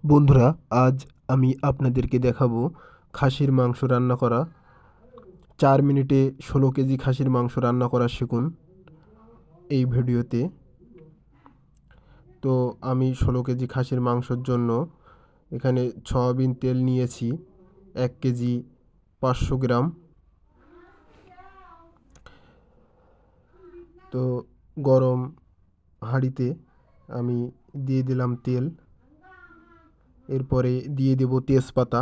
বন্ধুরা, আজ আমি আপনাদেরকে দেখাবো খাসির মাংস রান্না করা। 4 মিনিটে 16 কেজি খাসির মাংস রান্না করা শিখুন এই ভিডিওতে। তো আমি 16 কেজি খাসির মাংসর জন্য এখানে সয়াবিন তেল নিয়েছি 1 কেজি 500 গ্রাম। তো গরম হাঁড়িতে আমি দিয়ে দিলাম তেল, এরপরে দিয়ে দেব তেজপাতা।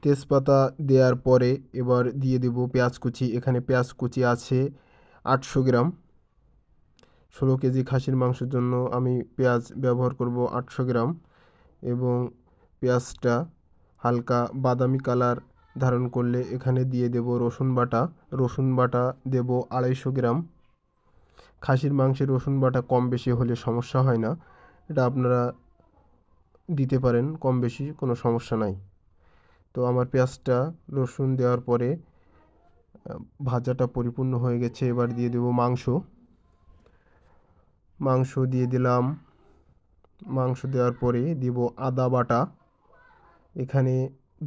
তেজপাতা দেওয়ার পরে এবার দিয়ে দেব পেঁয়াজ কুচি। এখানে পেঁয়াজ কুচি আছে 800 গ্রাম। 16 কেজি খাসির মাংসের জন্য আমি পেঁয়াজ ব্যবহার করব 800 গ্রাম, এবং পেঁয়াজটা হালকা বাদামি কালার ধারণ করলে এখানে দিয়ে দেব রসুন বাটা। রসুন বাটা দেব 250 গ্রাম। খাসির মাংসের রসুন বাটা কম বেশি হলে সমস্যা হয় না, এটা আপনারা দিতে পারেন, কম বেশি কোনো সমস্যা নাই। তো আমার পেঁয়াজটা রসুন দেওয়ার পরে ভাজাটা পরিপূর্ণ হয়ে গেছে। এবার দিয়ে দেব মাংস দিয়ে দিলাম। মাংস দেওয়ার পরে দিব আদা বাটা। এখানে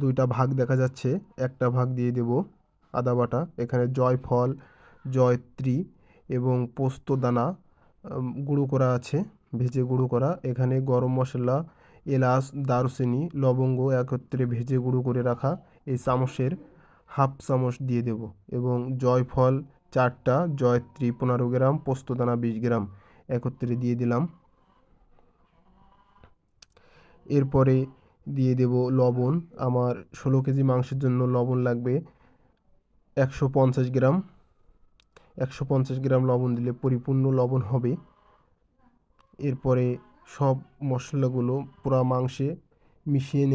দুইটা ভাগ দেখা যাচ্ছে, একটা ভাগ দিয়ে দেব আদা বাটা। এখানে জয়ফল, জয়ত্রী এবং পোস্ত দানা গুঁড়ো করা আছে, ভেজে গুঁড়ো করা। এখানে গরম মশলা, এলাচ, দারুচিনি, লবঙ্গ একত্রে ভেজে গুঁড়ো করে রাখা এই চামচের হাফ চামচ দিয়ে দেব, এবং জয়ফল 4টা, জয়ত্রী 15 গ্রাম, পোস্তদানা 20 গ্রাম একত্রে দিয়ে দিলাম। এরপরে দিয়ে দেব লবণ। আমার 16 কেজি মাংসের জন্য লবণ লাগবে 150 গ্রাম। 150 গ্রাম লবণ দিলে পরিপূর্ণ লবণ হবে। এরপরে সব মশলাগুলো পুরো মাংসে মিশিয়ে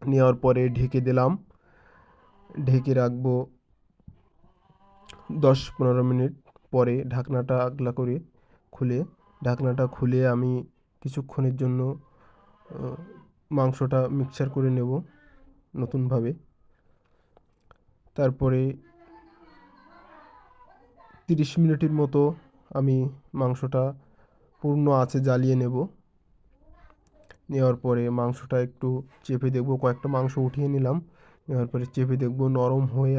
নেওয়ার পরে ঢেকে দিলাম। ঢেকে রাখবো 10-15 মিনিট। পরে ঢাকনাটা আগলা করে ঢাকনাটা খুলে আমি কিছুক্ষণের জন্য মাংসটা মিক্সচার করে নেব নতুনভাবে। তারপরে 30 মিনিটের মতো আমি মাংসটা পূর্ণ আঁচে জ্বালিয়ে নেওয়ার পরে মাংসটা একটু চেপে দেখব। কয়েকটা মাংস উঠিয়ে নিলাম, নেওয়ার পরে চেপে দেখব। নরম হয়ে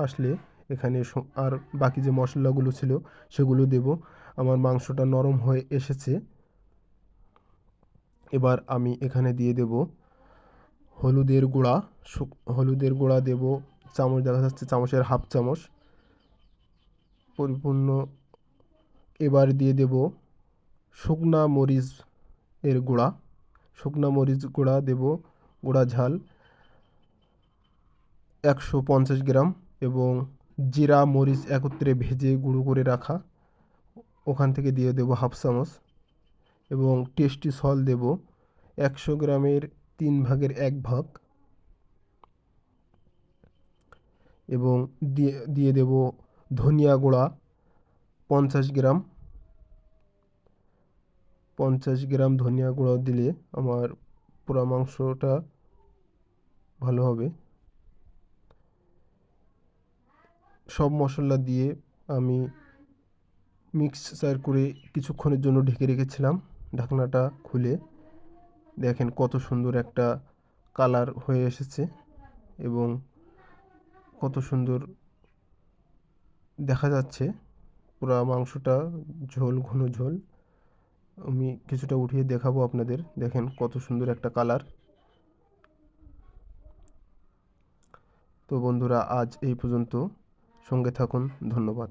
আসলে এখানে আর বাকি যে মশলাগুলো ছিল সেগুলো দেব। আমার মাংসটা নরম হয়ে এসেছে। এবার আমি এখানে দিয়ে দেব হলুদের গুঁড়া। হলুদের গুঁড়া দেব চামচ, দেখা যাচ্ছে চামচের হাফ চামচ পরিপূর্ণ। এবার দিয়ে দেব শুকনা মরিচ এর গুঁড়া। শুকনা মরিচ গুঁড়া দেব, গুঁড়া ঝাল 150 গ্রাম, এবং জিরা মরিচ একত্রে ভেজে গুঁড়ো করে রাখা ওখান থেকে দিয়ে দেব হাফ চামচ, এবং টেস্টি সল্ট দেব 100 গ্রামের 1/3 ভাগ, এবং দিয়ে দেব ধনিয়া গুঁড়া 50 গ্রাম। 50 গ্রাম ধনিয়া গুঁড়া দিলে আমার পুরো মাংসটা ভালো হবে। সব মশলা দিয়ে আমি মিক্সচার করে কিছুক্ষণের জন্য ঢেকে রেখেছিলাম। ঢাকনাটা খুলে দেখেন কত সুন্দর একটা কালার হয়ে এসেছে, এবং কত সুন্দর দেখা যাচ্ছে পুরো মাংসটা, ঝোল, ঘন ঝোল। আমি কিছুটা উঠিয়ে দেখাবো আপনাদের, দেখেন কত সুন্দর একটা কালার। তো বন্ধুরা, আজ এই পর্যন্ত, সঙ্গে থাকুন, ধন্যবাদ।